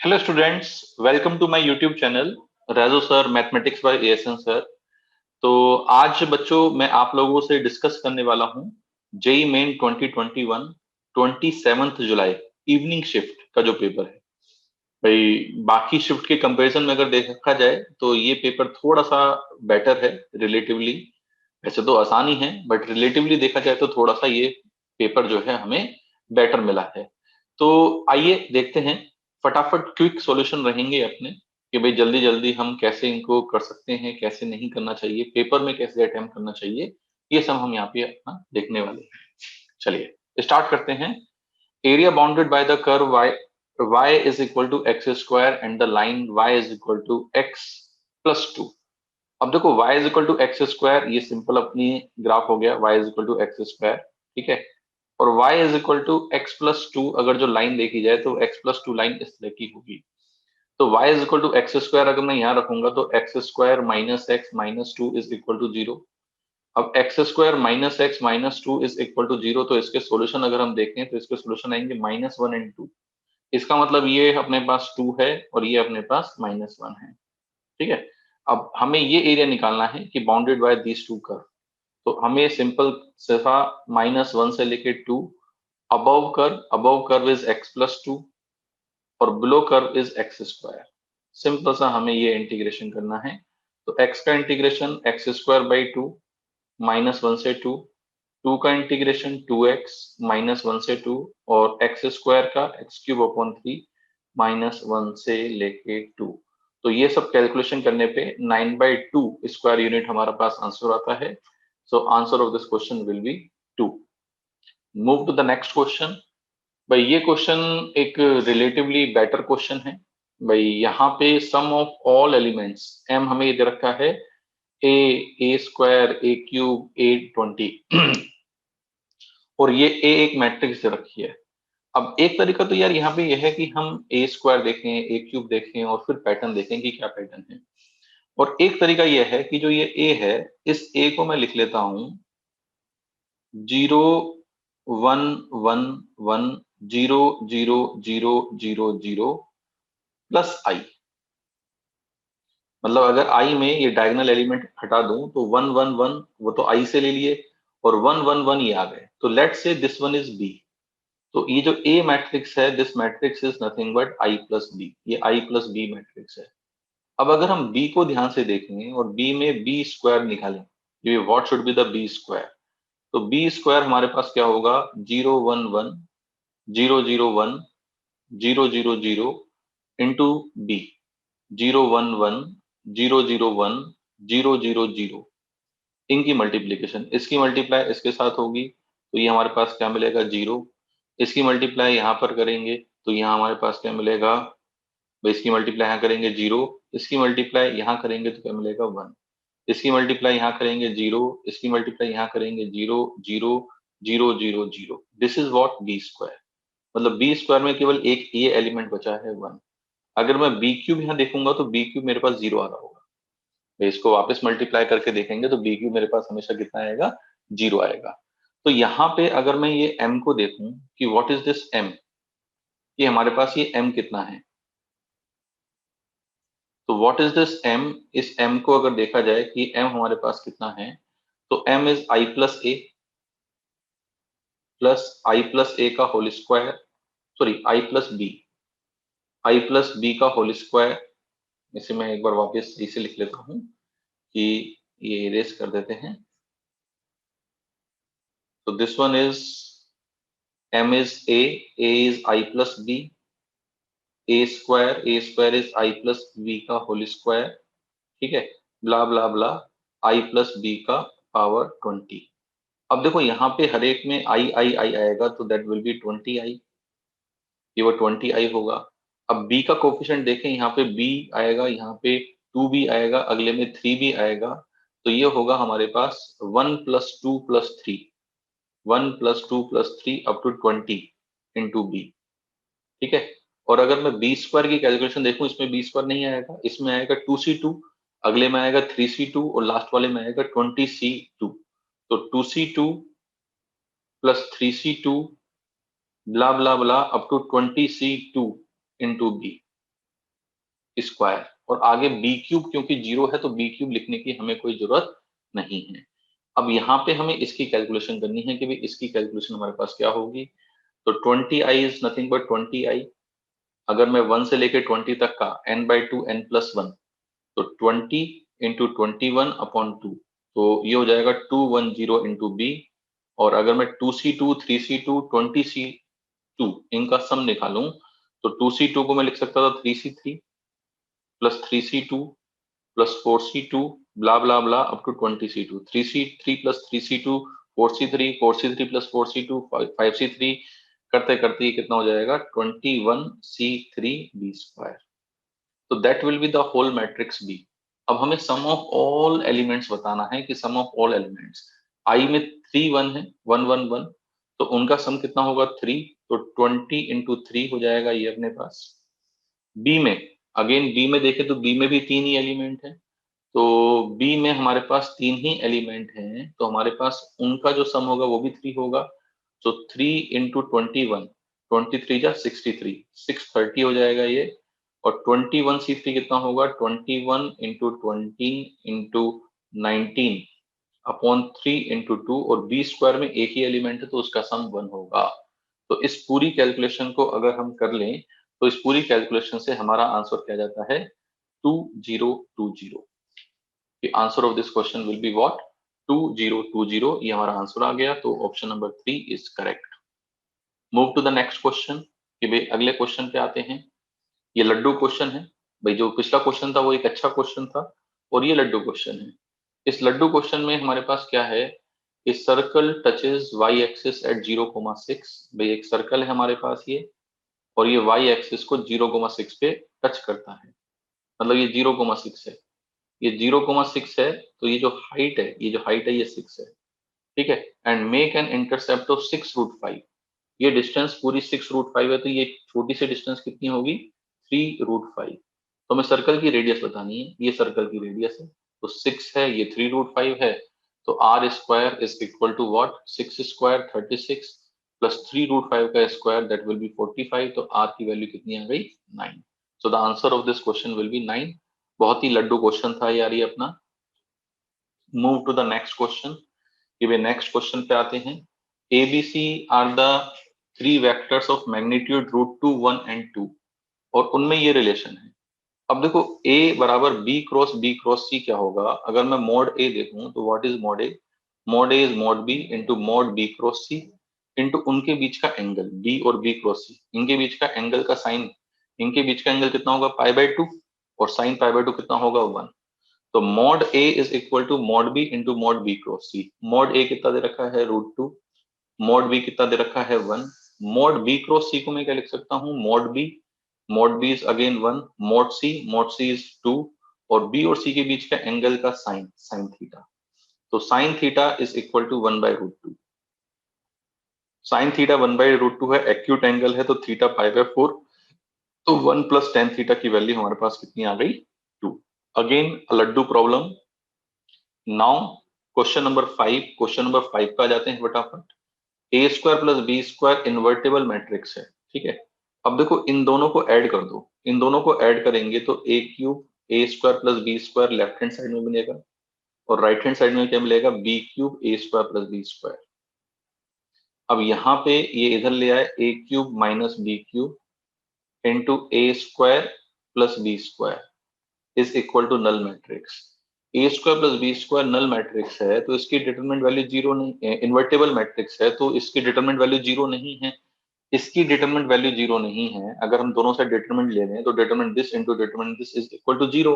Hello students, welcome to my YouTube channel Raju sir mathematics by ASN sir. तो आज बच्चों मैं आप लोगों से डिस्कस करने वाला हूं जेई मेन 2021 27 जुलाई इवनिंग शिफ्ट का जो पेपर है। भाई बाकी शिफ्ट के कंपैरिजन में अगर देखा जाए तो ये पेपर थोड़ा सा बेटर है रिलेटिवली। वैसे तो आसान ही है बट रिलेटिवली देखा जाए तो थोड़ा सा ये पेपर जो है हमें बेटर मिला है। तो आइए देखते हैं, फटाफट क्विक सॉल्यूशन रहेंगे अपने कि भाई जल्दी जल्दी हम कैसे इनको कर सकते हैं, कैसे नहीं करना चाहिए, पेपर में कैसे अटेम्प्ट करना चाहिए, ये सब हम यहाँ पे अपना देखने वाले हैं। चलिए स्टार्ट करते हैं। Area bounded by the curve y is equal to x square and the line y is equal to x plus 2। अब देखो y is equal to x square, ये सिंपल अपनी ग्राफ हो गया, y is equal to x square, ठीक है। और y is equal to x plus 2, अगर जो लाइन देखी जाए तो x plus 2 लाइन इस तरह की होगी। तो y is equal to x square अगर मैं यहाँ रखूंगा तो x square minus x minus 2 is equal to 0। अब x square minus x minus 2 is equal to 0, तो इसके सॉल्यूशन अगर हम देखें तो इसके सॉल्यूशन आएंगे -1 एंड 2। इसका मतलब ये अपने पास 2 है और ये अपने पास -1 है, ठीक है। अब हमें ये एरिया निकालना है कि bounded by these two curve. तो हमें सिंपल सिर्फ -1 से लेके 2, above curve is x plus 2 और below curve is x square. Simple सा हमें ये इंटीग्रेशन करना है। तो x का इंटीग्रेशन एक्स स्क्वायर बाई 2, -1 से 2, 2 का इंटीग्रेशन 2x -1 से 2, और एक्स स्क्वायर का x³ अपॉन 3 -1 से लेके 2। तो ये सब कैलकुलेशन करने पे 9/2 स्क्वायर यूनिट हमारा पास आंसर आता है। So answer of this question will be 2। Move to the next question. भाई ये क्वेश्चन एक रिलेटिवली बेटर क्वेश्चन है। भाई यहाँ पे सम ऑफ ऑल एलिमेंट्स m हमें ये दे रखा है ए स्क्वायर A³ A20 और ये a एक मैट्रिक्स दे रखी है। अब एक तरीका तो यार यहाँ पे यह है कि हम ए स्क्वायर देखें, A³ देखें और फिर पैटर्न देखें कि क्या पैटर्न है। और एक तरीका यह है कि जो ये a है, इस a को मैं लिख लेता हूं 0 1 1 1 0 0 0 0 प्लस i। मतलब अगर i में ये डायगोनल एलिमेंट हटा दूं तो 1 1 1 वो तो i से ले लिए और 1 1 1 ये आ गए, तो let's say this one is b। तो ये जो a मैट्रिक्स है, this matrix is nothing but i plus b, ये i प्लस b मैट्रिक्स है। अब अगर हम b को ध्यान से देखें और b में b स्क्वायर निकालें, ये what should be the b square. तो b स्क्वायर हमारे पास क्या होगा 0 1 1 0 0 1 0 0 0 इंटू b 0 1 1 0 0 1 0 0 0, इनकी मल्टीप्लीकेशन, इसकी मल्टीप्लाई इसके साथ होगी तो ये हमारे पास क्या मिलेगा 0। इसकी मल्टीप्लाई यहाँ पर करेंगे तो यहाँ हमारे पास क्या मिलेगा, भाई इसकी मल्टीप्लाई यहाँ करेंगे 0, इसकी मल्टीप्लाई यहाँ करेंगे तो क्या मिलेगा 1, इसकी मल्टीप्लाई यहाँ करेंगे 0, इसकी मल्टीप्लाई यहाँ करेंगे 0 0 0 0 0। This is what B square. मतलब बी स्क्वायर में केवल एक ये एलिमेंट बचा है 1। अगर मैं b³ यहाँ देखूंगा तो b³ मेरे पास 0 आ रहा होगा। मैं इसको वापस मल्टीप्लाई करके देखेंगे तो b³ मेरे पास हमेशा कितना आएगा 0 आएगा। तो यहाँ पे अगर मैं ये m को देखूं कि व्हाट इज दिस m, ये हमारे पास ये m कितना है, तो व्हाट इज दिस m। इस m को अगर देखा जाए कि m हमारे पास कितना है, तो m is i plus a का whole square, sorry i plus b का होल स्क्वायर। इसे मैं एक बार वापस इसे लिख लेता हूँ कि ये इरेज कर देते हैं। तो this one is m is a is i plus b, a square is i plus b का होल स्क्वायर, ठीक है, ब्ला blah blah i plus b का पावर 20। अब देखो यहाँ पे हर एक में आई आएगा तो दैट विल बी 20i, ये वो 20i होगा। अब b का कोफिशिएंट देखें, यहाँ पे b आएगा, यहाँ पे 2b आएगा, अगले में 3b आएगा। तो ये होगा हमारे पास 1 plus 2 plus 3, 1 plus 2 plus 3 up to 20 into B, ठीक है। और अगर मैं बी स्क्वायर की कैलकुलेशन देखूं, इसमें बी स्क्वायर नहीं आएगा, इसमें आएगा 2c2, अगले में आएगा 3c2 और लास्ट वाले में आएगा 20c2। तो 2c2 plus 3c2 blah blah blah up to 20c2 into B. Square, और आगे बी क्यूब क्योंकि 0 है तो बी क्यूब लिखने की हमें कोई जरूरत नहीं है। अब यहाँ पे हमें इसकी कैलकुलेशन करनी है कि भाई इसकी कैलकुलेशन हमारे पास क्या होगी। तो 20i is nothing but 20i। अगर मैं 1 से लेके 20 तक का n/2 n+1, तो 20 इंटू 21 अपॉन 2, तो ये हो जाएगा 210 इंटू बी। और अगर मैं 2c2 3c2 20c2 इनका सम निकालूं, तो 2c2 को मैं लिख सकता था 3c3 plus 3c2 plus 4c2 blah blah blah up to 20c2, 3c3 plus 3c2 4c3 4c3 plus 4c2 5c3 करते करते ये कितना हो जाएगा 21c3 b स्क्वायर। तो that will be the whole matrix B. अब हमें सम ऑफ ऑल एलिमेंट्स बताना है कि sum of all elements I में 3 1 है, 1 1 1, तो उनका सम कितना होगा 3, तो 20 इंटू 3 हो जाएगा ये अपने पास। बी में, अगेन बी में देखें तो बी में भी 3 ही एलिमेंट है, तो बी में हमारे पास 3 ही एलिमेंट हैं, तो हमारे पास उनका जो सम होगा वो भी 3 होगा। तो 3 इंटू 21, 23 जा 63, 630 हो जाएगा ये। और 21c3 कितना होगा 21 इंटू 20 इंटू 19 अपॉन 3 इंटू 2, और बी स्क्वायर में एक ही एलिमेंट है तो उसका सम 1 होगा। तो इस पूरी कैलकुलेशन को अगर हम कर लें तो इस पूरी कैलकुलेशन से हमारा आंसर क्या जाता है 2020। The answer of this question will be what 2020। ये हमारा आंसर आ गया, तो option number 3 is correct. Move to the next question, कि भाई अगले क्वेश्चन पे आते हैं। ये लड्डू क्वेश्चन है भाई, जो पिछला क्वेश्चन था वो एक अच्छा क्वेश्चन था, और ये लड्डू क्वेश्चन है। इस लड्डू क्वेश्चन में हमारे पास क्या है, इस circle touches Y axis at 0,6। भाई एक सर्कल है हमारे पास ये, और ये वाई एक्सिस को 0,6 पे टच करता है, मतलब ये 0,6 है, ये 0,6 है, तो ये जो हाइट है, ये जो हाइट है ये 6 है, ठीक है। And make an intercept of 6√5। ये डिस्टेंस पूरी 6√5 है, तो ये छोटी सी डिस्टेंस कितनी होगी 3√5। तो हमें सर्कल की रेडियस बतानी है, ये सर्कल की रेडियस है, तो 6 है, ये 3√5 है, तो r square is equal to what 6 square 36 plus 3√5 का स्क्वायर दैट विल बी 45। तो आर की वैल्यू कितनी आ गई 9। So the answer of this question will be 9। बहुत ही लड्डू क्वेश्चन था यार ये अपना। Move to the next question, कि भाई नेक्स्ट क्वेश्चन पे आते हैं। ABC are the 3 vectors of magnitude √2 1 and 2, और उनमें ये रिलेशन है। अब देखो A बराबर B क्रॉस C क्या होगा, अगर मैं मॉड A देखूं तो what is mod A, mod A is mod B into mod B cross C into उनके बीच का एंगल B और B क्रॉस C, इनके बीच का एंगल का साइन, इनके बीच का एंगल कितना होगा π/2, और साइन π/2 कितना होगा 1। तो mod A is equal to mod B into mod B cross C। Mod A कितना दे रखा है √2, मॉड B कितना दे रखा है 1, मॉड B क्रॉस C को मैं क्या लिख सकता हूँ mod B is again 1, mod C is 2, और B और C के बीच का एंगल का साइन थीटा, तो sine theta is equal to 1/√2। Sine theta 1/√2 है, एक्यूट एंगल है, तो थीटा π/4, तो 1 प्लस टेन थीटा की वैल्यू हमारे पास कितनी आ गई 2। अगेन लड्डू प्रॉब्लम। नाउ क्वेश्चन नंबर 5 पे आ जाते हैं फटाफट। A square plus B square invertible matrix है, ठीक है। अब देखो इन दोनों को ऐड कर दो, इन दोनों को ऐड करेंगे तो A cube A square plus B square left hand side में मिलेगा, और राइट हैंड साइड में क्या मिलेगा B cube A square plus B square. अब यहाँ पे ये इधर ले आए A cube minus B cube into A square plus B square is equal to null matrix. A square plus B square null matrix है, तो इसकी डिटरमिनेंट वैल्यू जीरो नहीं, इन्वर्टेबल मैट्रिक्स है तो इसकी डिटरमिनेंट वैल्यू जीरो नहीं है, इसकी डिटरमिनेंट वैल्यू जीरो नहीं है। अगर हम दोनों साइड डिटरमिनेंट ले रहे हैं तो determinant this into determinant this is equal to zero,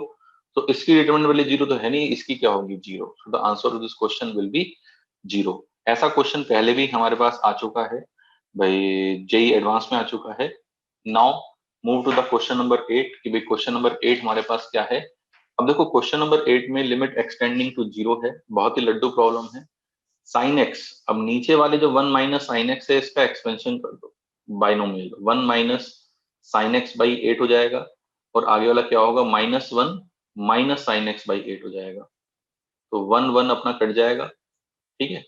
तो इसकी डिटरमिनेंट वैल्यू जीरो तो है नहीं, इसकी क्या होगी zero. So the answer of this question will B zero. ऐसा क्वेश्चन पहले भी हमारे पास आ चुका है भाई, जेई एडवांस में आ चुका है। Now move to the question number 8, कि भाई क्वेश्चन नंबर 8 हमारे पास क्या है। अब देखो क्वेश्चन नंबर 8 में लिमिट एक्सटेंडिंग टू जीरो है, बहुत ही लड्डू प्रॉब्लम है। साइन एक्स, अब नीचे वाले जो 1 माइनस साइन एक्स है इसका एक्सपेंशन कर दो, binomial 1 minus sign x by 8 हो जाएगा, और आगे वाला क्या होगा -1 माइनस साइन एक्स बाई 8 हो जाएगा, तो 1 1 अपना कट जाएगा, ठीक है।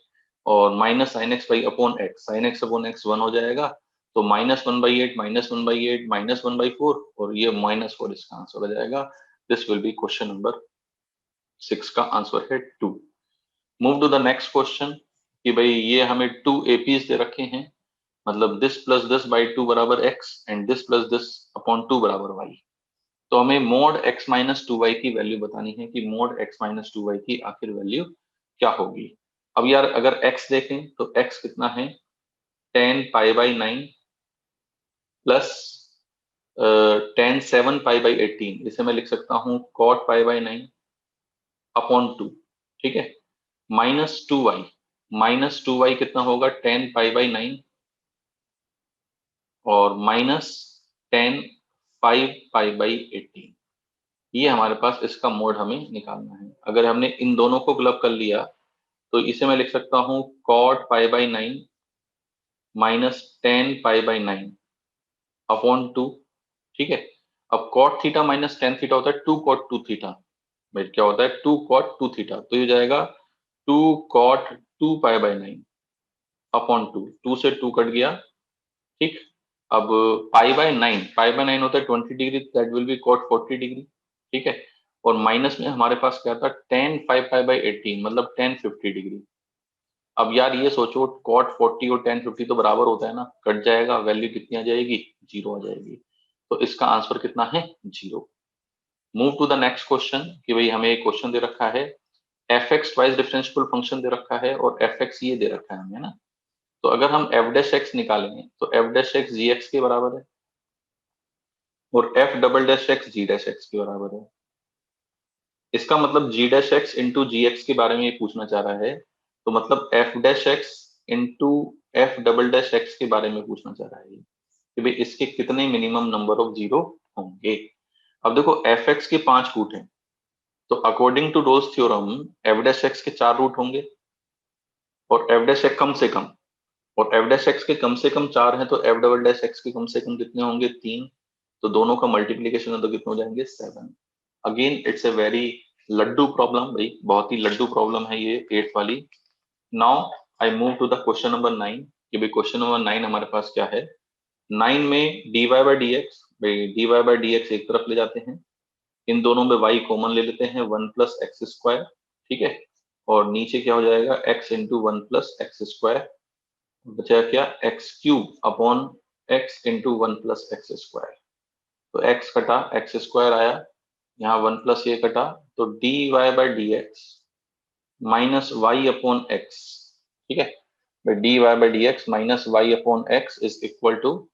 और minus sign x by upon x, sine x upon x 1 हो जाएगा, तो -1/8 -1/8 -1/4 और ये -4 इसका आंसर हो जाएगा। This will be question number 6 का आंसर है 2। Move to the next question कि भाई ये हमें 2 एपीज दे रखे हैं, मतलब दिस प्लस दिस बाई 2 बराबर x and this plus this upon 2 बराबर y। तो हमें मोड x माइनस 2y की वैल्यू बतानी है कि मोड x माइनस 2y की आखिर वैल्यू क्या होगी। अब यार अगर x देखें तो x कितना है, 10π/9 प्लस 10/7π/18, इसे मैं लिख सकता हूँ cot π/9 अपॉन 2, ठीक है, -2y कितना होगा 10π/9 और -10 5π/18। ये हमारे पास इसका मोड हमें निकालना है। अगर हमने इन दोनों को क्लब कर लिया तो इसे मैं लिख सकता हूँ cot π/9 -10π/9 अपॉन 2, ठीक है। अब cot theta minus tan theta होता है 2 cot 2 थीटा, भाई क्या होता है 2 cot 2 थीटा, तो ये जाएगा 2 cot 2π/9 अपॉन 2, 2 से 2 कट गया, ठीक। अब पाई बाय नाइन होता है 20 degree, that will B cot 40 degree, ठीक है। और माइनस में हमारे पास क्या था 10 5π/18 मतलब 10 50 डिग्री। अब यार ये सोचो cot 40 और 10 50 तो बराबर होता है ना, कट जाएगा, वैल्यू कितनी आ जाएगी, 0 आ जाएगी। तो इसका आंसर कितना है, 0। Move to the next question कि भाई हमें एक क्वेश्चन दे रखा है, F X twice differential function दे रखा है और एफ एक्स ये दे रखा है हमें ना। तो अगर हम एफ डैश एक्स निकालेंगे तो एफ डैश एक्स जी एक्स के बराबर है और एफ डबल डैश एक्स जी डैश एक्स के बराबर है। इसका मतलब जी डैश एक्स इंटू जी एक्स के बारे में ये पूछना चाह रहा है, तो मतलब F dash x into F double dash x के बारे में पूछना चाह रहा है कि भाई इसके कितने मिनिमम नंबर ऑफ जीरो होंगे। अब देखो एफ एक्स के 5 रूट हैं, तो according to Rolle's theorem f dash x के 4 रूट होंगे और एफ डैश एक्स कम से कम, और एफ डैश एक्स के कम से कम 4 हैं, तो एफ डबल डैश एक्स के कम से कम कितने होंगे, 3। तो दोनों का मल्टीप्लीकेशन है तो कितने हो जाएंगे, 7। अगेन इट्स ए वेरी लड्डू प्रॉब्लम, भाई बहुत ही लड्डू प्रॉब्लम है ये 8th वाली। Now I move to the question number 9 कि भाई क्वेश्चन नंबर 9 हमारे पास क्या है। 9 में dy बाई डी एक्स, भाई dy बाई डी एक्स एक तरफ ले जाते हैं, इन दोनों में y कॉमन ले लेते हैं 1 प्लस एक्स स्क्वायर, ठीक है। और नीचे क्या हो जाएगा x into 1 plus x square, बचा क्या x cube upon x into 1 plus x square. तो x कटा एक्स स्क्वायर आया, यहाँ 1 प्लस ये कटा, तो dy by d x minus y upon x, ठीक है। dy by d x minus y upon x is equal to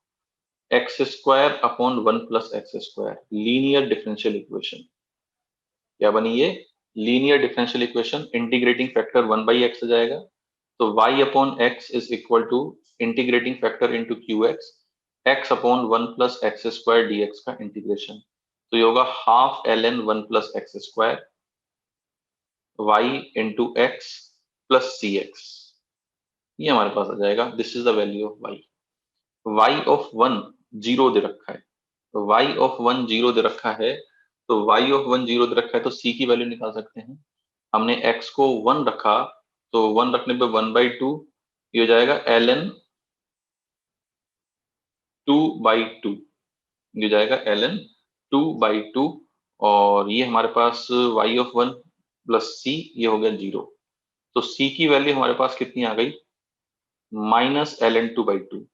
x square upon 1 plus x square, linear differential equation. क्या बनी ये, linear differential equation. Integrating factor 1 by X आ जाएगा, तो y upon x is equal to integrating factor into Q X, X upon 1 plus x square D X का integration. तो ये होगा half L N 1 plus x square Y into X plus C X, ये हमारे पास आ जाएगा। This is the value of y। y of 1 zero दे रखा है, तो y ऑफ 1 जीरो दे रखा है, तो y ऑफ 1 जीरो दे रखा है, तो c की वैल्यू निकाल सकते हैं। हमने x को 1 रखा, तो 1 रखने पे 1/2 ये हो जाएगा ln 2/2, ये हो जाएगा ln 2/2। और ये हमारे पास y ऑफ 1 प्लस c ये हो गया 0, तो c की वैल्यू हमारे पास कितनी आ गई, -ln 2/2,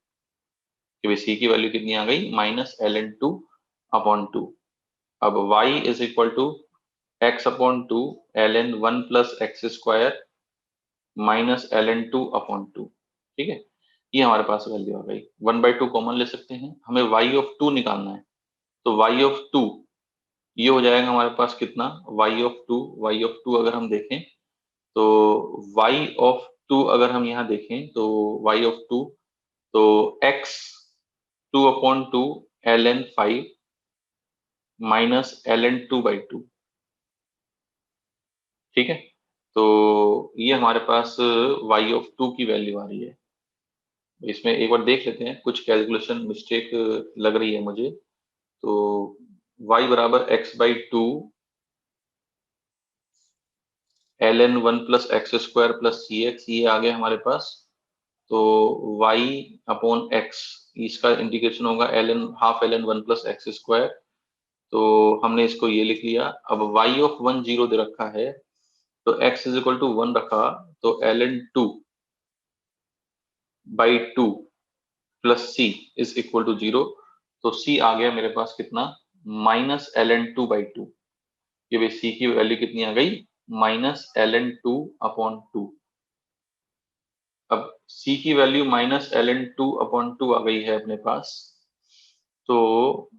कि भाई c की वैल्यू कितनी आ गई, -ln 2/2। अब y is equal to x upon 2 ln 1 plus x square minus ln 2/2, ठीक है। ये हमारे पास वैल्यू आ गई। 1/2 कॉमन ले सकते हैं, हमें y ऑफ 2 निकालना है, तो y ऑफ 2 ये हो जाएगा हमारे पास कितना, y ऑफ 2 अगर हम देखें तो y ऑफ 2 अगर हम यहाँ देखें तो y ऑफ 2, तो x 2/2 ln 5 माइनस ln 2/2, ठीक है। तो ये हमारे पास y ऑफ 2 की वैल्यू आ रही है। इसमें एक बार देख लेते हैं, कुछ कैलकुलेशन मिस्टेक लग रही है मुझे। तो y बराबर x/2 ln 1 plus x square plus C X, ये आ गया हमारे पास। तो y अपॉन एक्स इसका इंटीग्रेशन होगा ln half ln 1 plus x square. तो हमने इसको ये लिख लिया। अब y ऑफ 1 0 दे रखा है, तो x इज इक्वल टू 1 रखा, तो ln 2 by 2 plus c is equal to 0। तो c आ गया मेरे पास कितना, माइनस ln 2 बाई 2। ये भाई c की वैल्यू कितनी आ गई, माइनस ln 2 अपॉन 2। अब c की वैल्यू माइनस ln 2 अपॉन 2 आ गई है अपने पास, तो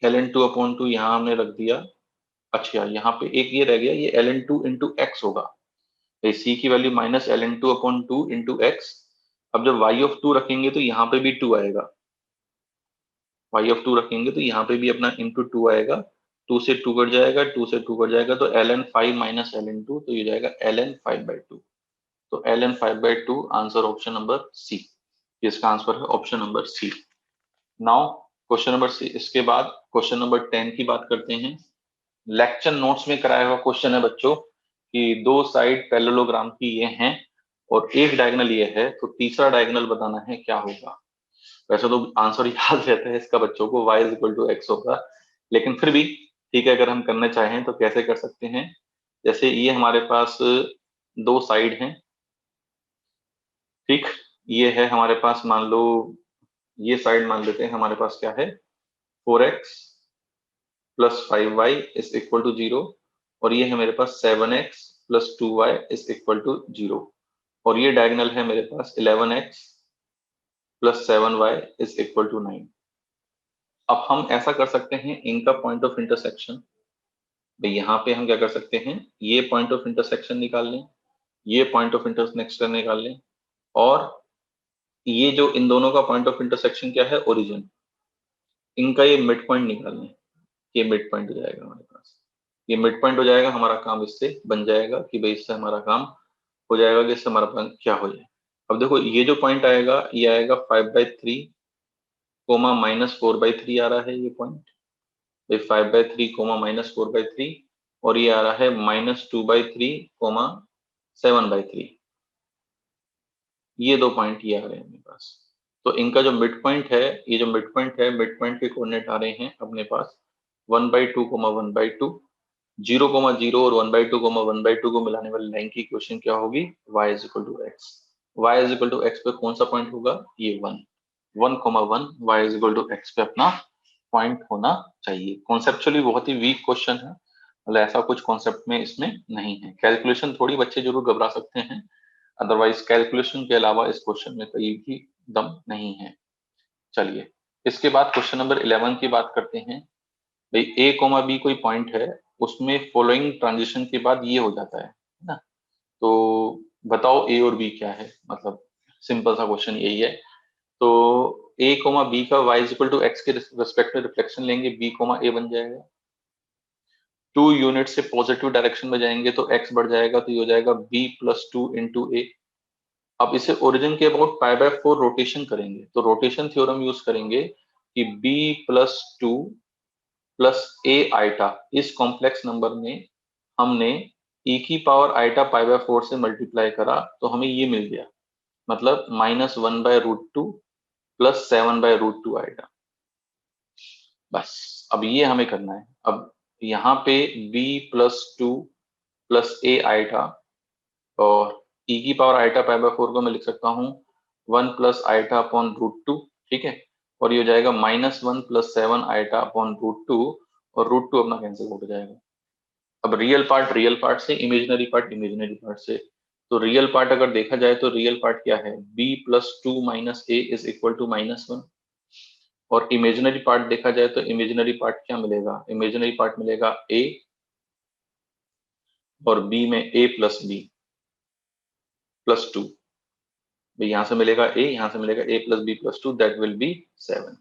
ln 2 अपॉन 2 यहाँ हमने रख दिया। अच्छा यहाँ पे एक ये रह गया, ये ln 2 इंटू एक्स होगा। तो c की value minus ln 2 upon 2 into x. अब जब y ऑफ 2 रखेंगे तो यहाँ पे भी 2 आएगा, y ऑफ 2 रखेंगे तो यहाँ पे भी अपना इंटू 2 आएगा। 2 से 2 कट जाएगा, 2 से 2 कट जाएगा, तो ln 5 माइनस ln 2, तो ये जाएगा ln 5 बाई 2। तो ln 5 by 2 answer option number C. इसका आंसर है option number C. Now question number C, इसके बाद क्वेश्चन नंबर 10 की बात करते हैं। लेक्चर नोट्स में कराया हुआ क्वेश्चन है बच्चों कि दो साइड पैरेललोग्राम की ये हैं और एक डायगोनल ये है, तो तीसरा डायगोनल बताना है क्या होगा। वैसे तो आंसर याद रहता है इसका बच्चों को, y is equal to x होगा, लेकिन फिर भी ठीक है, अगर हम करना चाहें तो कैसे कर सकते हैं। जैसे ये हमारे पास दो साइड हैं, ठीक, ये है हमारे पास, मान लो ये साइड मान लेते हैं हमारे पास क्या है, 4x plus 5y is equal to 0, और ये है मेरे पास 7x plus 2y is equal to 0, और ये डायगोनल है मेरे पास 11x plus 7y is equal to 9। अब हम ऐसा कर सकते हैं, इनका पॉइंट ऑफ इंटरसेक्शन, भाई यहाँ पे हम क्या कर सकते हैं, ये पॉइंट ऑफ इंटरसेक्शन निकाल लें, ये पॉइंट ऑफ इंटरसेक्शन निकाल लें, और ये जो इन दोनों का पॉइंट ऑफ इंटरसेक्शन क्या है, ओरिजिन, इनका ये मिड पॉइंट निकाल लें। ये मिड पॉइंट हो जाएगा हमारे पास, ये मिड पॉइंट हो जाएगा, हमारा काम इससे बन जाएगा कि भाई इससे हमारा काम हो जाएगा कि इससे हमारा प्लान क्या हो जाए। अब देखो ये जो पॉइंट आएगा, ये आएगा 5/3 कोमा -4/3 आ रहा है ये पॉइंट, 5/3 कोमा -4/3, और ये आ रहा है -2/3 कोमा 7/3। ये दो पॉइंट ये आ रहे हैं मेरे पास। तो इनका जो मिड पॉइंट है, ये जो मिड पॉइंट है, मिड पॉइंट के कोऑर्डिनेट आ रहे हैं अपने पास 1/2 कोमा 1/2, 0,0 और 1/2 1/2 को मिलाने वाली लाइन की इक्वेशन क्या होगी, y is equal to x. y is equal to x पे कौन सा पॉइंट होगा, ये 1,1 y is equal to x पे अपना पॉइंट होना चाहिए। कॉन्सेप्चुअली बहुत ही वीक क्वेश्चन है, मतलब ऐसा कुछ कॉन्सेप्ट में इसमें नहीं है। कैलकुलेशन थोड़ी बच्चे जरूर घबरा सकते हैं, अदरवाइज कैलकुलेशन के अलावा इस क्वेश्चन में कहीं भी दम नहीं है। चलिए इसके बाद क्वेश्चन नंबर 11 की बात करते हैं। भाई a कोमा बी कोई पॉइंट है, उसमें फॉलोइंग ट्रांजिशन के बाद ये हो जाता है ना, तो बताओ a और b क्या है, मतलब सिंपल सा क्वेश्चन यही है। तो a कोमा बी का y is equal to x के रिस्पेक्ट में रिफ्लेक्शन लेंगे, b कोमा a बन जाएगा। 2 यूनिट से पॉजिटिव डायरेक्शन में जाएंगे तो x बढ़ जाएगा, तो ये हो जाएगा b प्लस 2 इंटू ए। अब इसे ओरिजिन के अबाउट π/4 रोटेशन करेंगे, तो रोटेशन थ्योरम यूज करेंगे कि b प्लस 2 प्लस ए आइटा, इस कॉम्प्लेक्स नंबर में हमने e की पावर आइटा π/4 से मल्टीप्लाई करा, तो हमें ये मिल गया, मतलब -1/√2 प्लस 7/√2 आइटा। बस अब ये हमें करना है। अब यहाँ पे b प्लस 2 प्लस ए आइटा, और e की पावर आइटा π/4 को मैं लिख सकता हूँ 1 प्लस आइटा अपॉन √2, ठीक है, और ये हो जाएगा -1 प्लस 7 आइटा अपॉन √2, और √2 अपना कैंसिल हो जाएगा। अब रियल पार्ट से, इमेजिनरी पार्ट से, तो रियल पार्ट अगर देखा जाए तो रियल पार्ट क्या है, b plus 2 minus a is equal to -1, और इमेजिनरी पार्ट देखा जाए तो इमेजिनरी पार्ट क्या मिलेगा, इमेजिनरी पार्ट मिलेगा a, और b में a प्लस b प्लस 2, यहाँ से मिलेगा a, यहाँ से मिलेगा a plus b plus 2, that will be 7।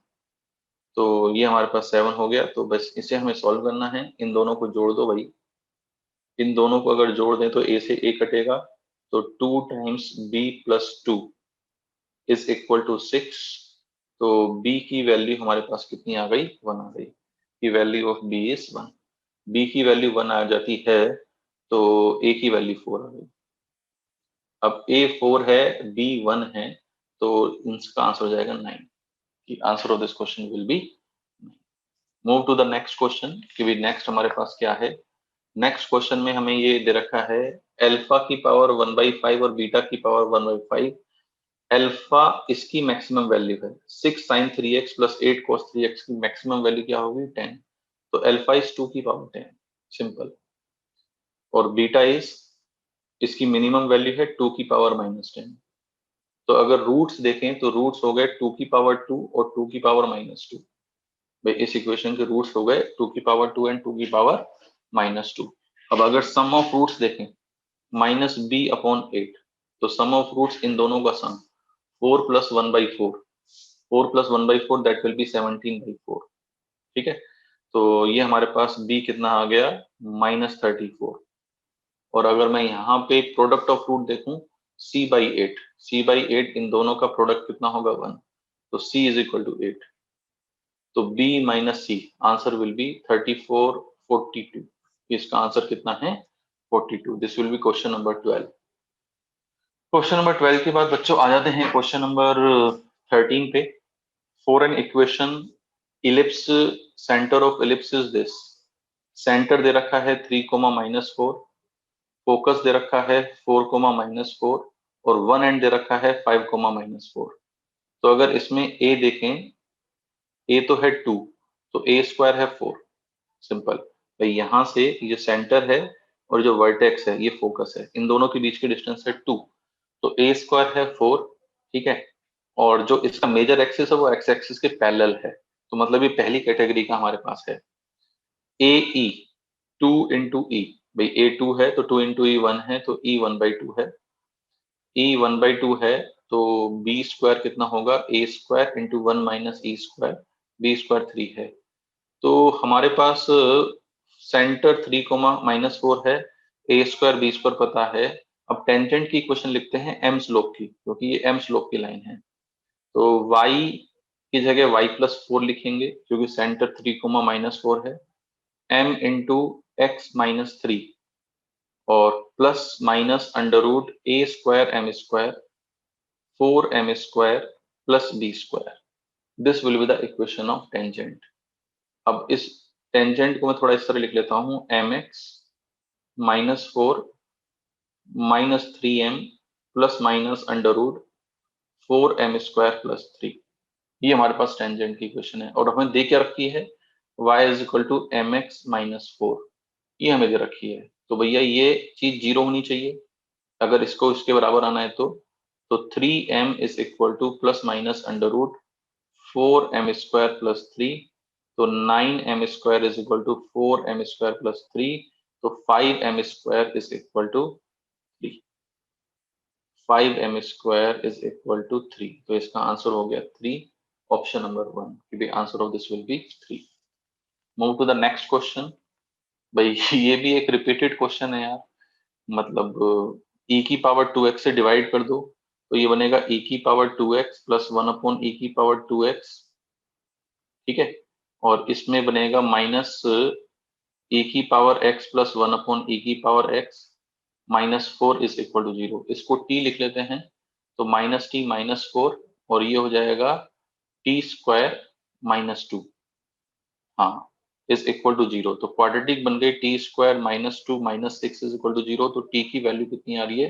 तो ये हमारे पास 7 हो गया, तो बस इसे हमें सॉल्व करना है। इन दोनों को जोड़ दो भाई, इन दोनों को अगर जोड़ दें तो a से a कटेगा, तो 2 times b plus 2 is equal to 6। तो b की वैल्यू हमारे पास कितनी आ गई, 1 आ गई। की value of b is 1, b की वैल्यू 1 आ जाती है, तो a की वैल्यू 4 आ गई। अब A 4 है, B 1 है, तो इसका आंसर हो जाएगा 9। कि answer of this question will be. Move to the next question कि भी नेक्स्ट हमारे पास क्या है। नेक्स्ट क्वेश्चन में हमें ये दे रखा है अल्फा की पावर 1/5 और बीटा की पावर 1/5। अल्फा इसकी मैक्सिमम वैल्यू है 6 sin 3x plus 8 cos 3x की मैक्सिमम वैल्यू क्या होगी 10। तो अल्फा इज 2 की पावर 10, सिंपल। और बीटा इज, इसकी मिनिमम वैल्यू है 2 की पावर -10। तो अगर रूट्स देखें तो रूट्स हो गए 2 की पावर 2 और 2 की पावर -2। भाई इस इक्वेशन के रूट्स हो गए 2 की पावर 2 एंड 2 की पावर -2। अब अगर सम ऑफ रूट्स देखें -b/8, तो सम ऑफ रूट्स इन दोनों का सम 4 + 1/4, 4 + 1/4 दैट विल बी 17/4। ठीक है, तो ये हमारे पास b कितना आ गया -34। और अगर मैं यहाँ पे प्रोडक्ट ऑफ रूट देखूं c/8, c/8 इन दोनों का प्रोडक्ट कितना होगा 1, तो c इज इक्वल टू 8। तो b minus c answer will be 34 42। इसका आंसर कितना है 42। This will be question number 12। Question number 12 के बाद बच्चों आ जाते हैं क्वेश्चन नंबर 13 पे। For an equation ellipse, centre of ellipse is this. Centre दे रखा है 3, -4, फोकस दे रखा है 4, -4 और वन एंड दे रखा है 5, -4। तो अगर इसमें a देखें, a तो है 2, तो a² है 4, सिंपल। भाई यहां से ये सेंटर है और जो वर्टेक्स है ये फोकस है, इन दोनों के बीच की डिस्टेंस है 2, तो a² है 4। ठीक है, और जो इसका मेजर एक्सिस है वो एक्स एक्सिस के पैरेलल है, तो मतलब ये पहली कैटेगरी का हमारे पास है। ए ई 2 इंटू ई, भाई ए 2 है तो 2 इंटू ई 1 है, तो ई 1/2 है। ई 1/2 है तो b² कितना होगा a² into 1 minus e², b² 3 है। तो हमारे पास सेंटर 3, -4 है, a² b² पता है। अब टेंजेंट की इक्वेशन लिखते हैं m स्लोप की, क्योंकि ये m स्लोप की लाइन है। तो y की जगह y+4 लिखेंगे, क्योंकि सेंटर 3, -4 है। m इंटू x-3 और plus minus √a²m², 4m² plus b²। This will be the equation of tangent. अब इस टेंजेंट को मैं थोड़ा इस तरह लिख लेता हूं, mx-4 -3m plus minus √4m² plus 3। ये हमारे पास टेंजेंट की इक्वेशन है, और हमें दे क्या रखी है y is equal to mx-4, ये हमें दे रखी है। तो भैया ये चीज 0 होनी चाहिए अगर इसको इसके बराबर आना है तो 3m is equal two plus minus √4m² plus 3, तो 9m² is equal to 4m² plus 3, तो 5m² is equal to 3, 5m² is equal to 3। तो इसका आंसर हो गया 3, ऑप्शन नंबर 1 कि भाई answer of this will be 3। Move to the next question. भाई ये भी एक रिपीटेड क्वेश्चन है यार, मतलब e की पावर 2x से डिवाइड कर दो तो ये बनेगा e की पावर 2x प्लस 1/e की पावर 2x। ठीक है, और इसमें बनेगा माइनस e की पावर x प्लस 1/e की power x, -4 is equal to 0। इसको t लिख लेते हैं, तो -t-4, और ये हो जाएगा t² -2, हाँ, इज इक्वल टू 0। तो क्वाड्रेटिक बन गई t² -2 -6 इज इक्वल टू 0। तो t की वैल्यू कितनी आ रही है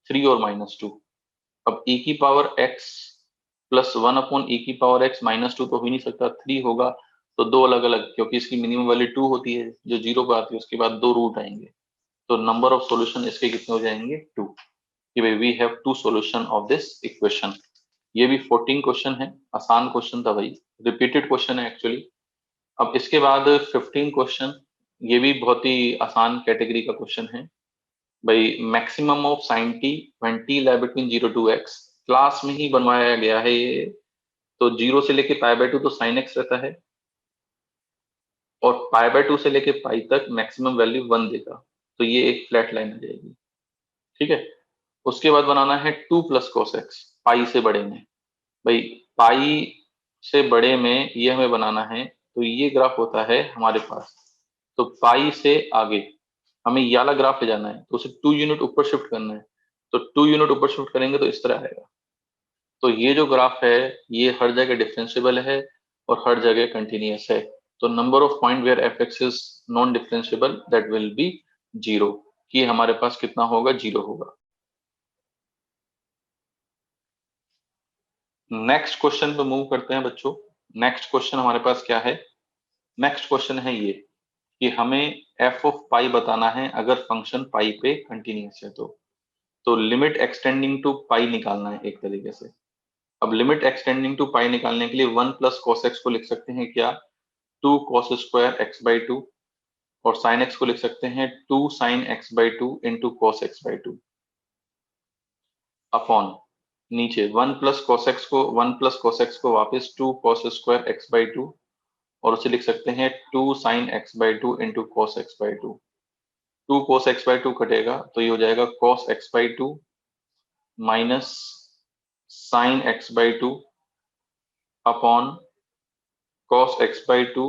3 और -2। अब e की पावर x प्लस 1/e की पावर x -2 तो हो ही नहीं सकता, 3 होगा। तो दो अलग अलग, क्योंकि इसकी मिनिमम वैल्यू 2 होती है जो 0 पर आती है, उसके बाद दो रूट आएंगे, तो नंबर ऑफ सॉल्यूशन इसके कितने हो जाएंगे 2। कि भाई we have 2 solution of this equation. ये भी 14 क्वेश्चन है, आसान क्वेश्चन था भाई, रिपीटेड क्वेश्चन है एक्चुअली। अब इसके बाद 15 क्वेश्चन, ये भी बहुत ही आसान कैटेगरी का क्वेश्चन है। भाई maximum of sin t when t lie between 0 to x, class में ही बनवाया गया है ये। तो 0 से लेके π/2 तो sin x रहता है, और π/2 से लेके पाई तक मैक्सिमम वैल्यू 1 देगा, तो ये एक फ्लैट लाइन आ जाएगी। ठीक है, उसके बाद बनाना है 2 + cos x, पाई से बड़े में। भाई पाई से बड़े में ये हमें बनाना है, तो ये ग्राफ होता है हमारे पास, तो पाई से आगे हमें ये वाला ग्राफ ले जाना है, तो उसे 2 यूनिट ऊपर शिफ्ट करना है। तो 2 यूनिट ऊपर शिफ्ट करेंगे तो इस तरह आएगा। तो ये जो ग्राफ है ये हर जगह डिफरेंशिएबल है और हर जगह कंटिन्यूअस है। तो number of point where f x is non differentiable that will be 0, कि हमारे पास कितना होगा, 0 होगा। नेक्स्ट क्वेश्चन पे मूव करते हैं बच्चों। नेक्स्ट क्वेश्चन हमारे पास क्या है? नेक्स्ट क्वेश्चन है ये कि हमें एफ ऑफ पाई बताना है अगर फंक्शन पाई पे कंटिन्यूअस है तो लिमिट एक्सटेंडिंग टू पाई निकालना है एक तरीके से। अब लिमिट एक्सटेंडिंग टू पाई निकालने के लिए 1 प्लस कॉस एक्स को लिख सकते हैं क्या, 2 कॉस स्क्वायर एक्स बाई 2, और साइन एक्स को लिख सकते हैं 2 sine x by 2 into cos x by 2 upon नीचे 1 प्लस कॉस एक्स को 1 प्लस कॉस एक्स को वापस 2 कॉस स्क्वायर एक्स बाई 2, और उसे लिख सकते हैं 2 sine x by 2 into cos x by 2। 2 cos x by 2 कटेगा तो ये हो जाएगा cos x by 2 minus sine x by 2 upon cos x by 2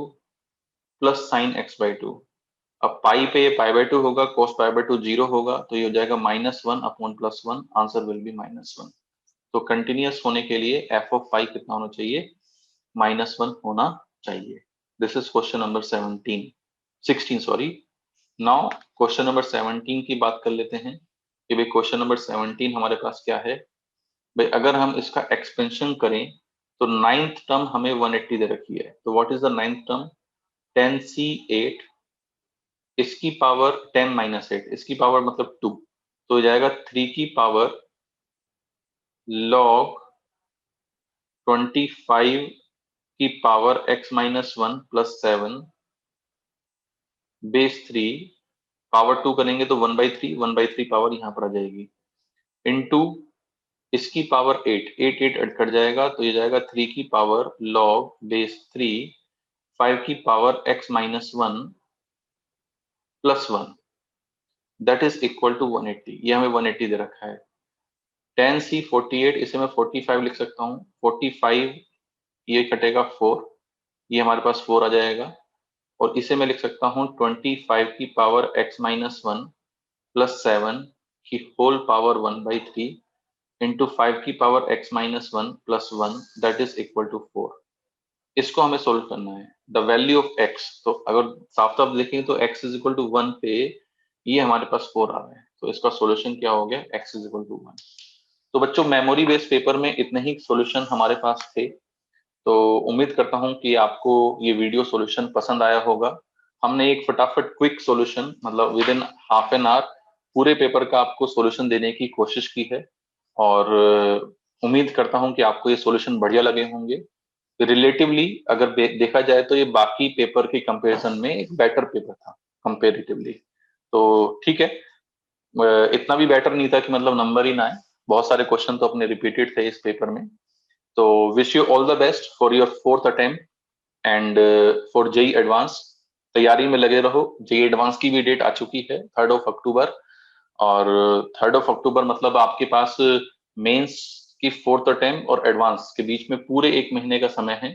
plus sine x by 2। अब पाई पे ये पाई बाई 2 होगा, cos पाई बाई 2 0 होगा, तो ये हो जाएगा -1 अपॉन +1, आंसर विल बी -1। तो कंटिन्यूअस होने के लिए f ऑफ पाई कितना होना चाहिए, -1 होना चाहिए। This is question number 16 sorry. Now question number 17 की बात कर लेते हैं कि भाई क्वेश्चन नंबर 17 हमारे पास क्या है। भाई अगर हम इसका एक्सपेंशन करें तो नाइन्थ टर्म हमें 180 दे रखी है। तो what is the ninth term, 10c8, इसकी पावर 10 माइनस 8, इसकी पावर मतलब 2, तो हो जाएगा 3 की पावर log 25 की power x minus 1 plus 7 base 3, power 2 करेंगे तो 1/3 पावर यहाँ पर आ जाएगी, इनटू इसकी पावर 8, 8 कट जाएगा तो ये जाएगा 3 की पावर log बेस 3 5 की power x minus 1 plus 1 that is equal to 180। ये हमें 180 दे रखा है। 10c 48, इसे मैं 45 लिख सकता हूँ। 45 ये कटेगा 4, ये हमारे पास 4 आ जाएगा, और इसे मैं लिख सकता हूँ 25 की पावर x माइनस 1 प्लस 7 की होल पावर 1/3 इंटू 5 की power x minus 1 plus 1 that is equal to 4। इसको हमें सोल्व करना है। द वैल्यू ऑफ x, तो अगर साफ साफ देखें तो x इज इक्वल टू 1 पे ये हमारे पास 4 आ रहा है, तो इसका सॉल्यूशन क्या हो गया, x इज इक्वल टू 1। तो बच्चों मेमोरी बेस्ड पेपर में इतने ही सॉल्यूशन हमारे पास थे। तो उम्मीद करता हूं कि आपको ये वीडियो सॉल्यूशन पसंद आया होगा। हमने एक फटाफट क्विक सॉल्यूशन मतलब with in half an hour पूरे पेपर का आपको सॉल्यूशन देने की कोशिश की है, और उम्मीद करता हूं कि आपको ये सॉल्यूशन बढ़िया लगे होंगे। रिलेटिवली अगर देखा जाए तो ये बाकी पेपर के कंपैरिजन में एक बेटर पेपर था कंपेरेटिवली। तो ठीक है, इतना भी बेटर नहीं था कि मतलब नंबर ही ना आए। बहुत सारे क्वेश्चन तो अपने रिपीटेड थे इस पेपर में। तो wish you all the best for your 4th attempt and for JEE advance. तैयारी में लगे रहो। जेई एडवांस की भी डेट आ चुकी है 3rd ऑफ अक्टूबर, और 3rd ऑफ अक्टूबर मतलब आपके पास मेंस की 4th अटेम्प्ट और एडवांस के बीच में पूरे 1 महीने का समय है।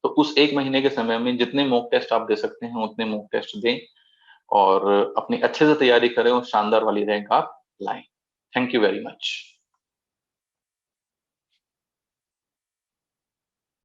तो उस 1 महीने के समय में जितने मॉक टेस्ट आप दे सकते हैं उतने मॉक टेस्ट दें, और अपनी अच्छे से तैयारी करें और शानदार वाली रैंक आप लाएं। Thank you very much.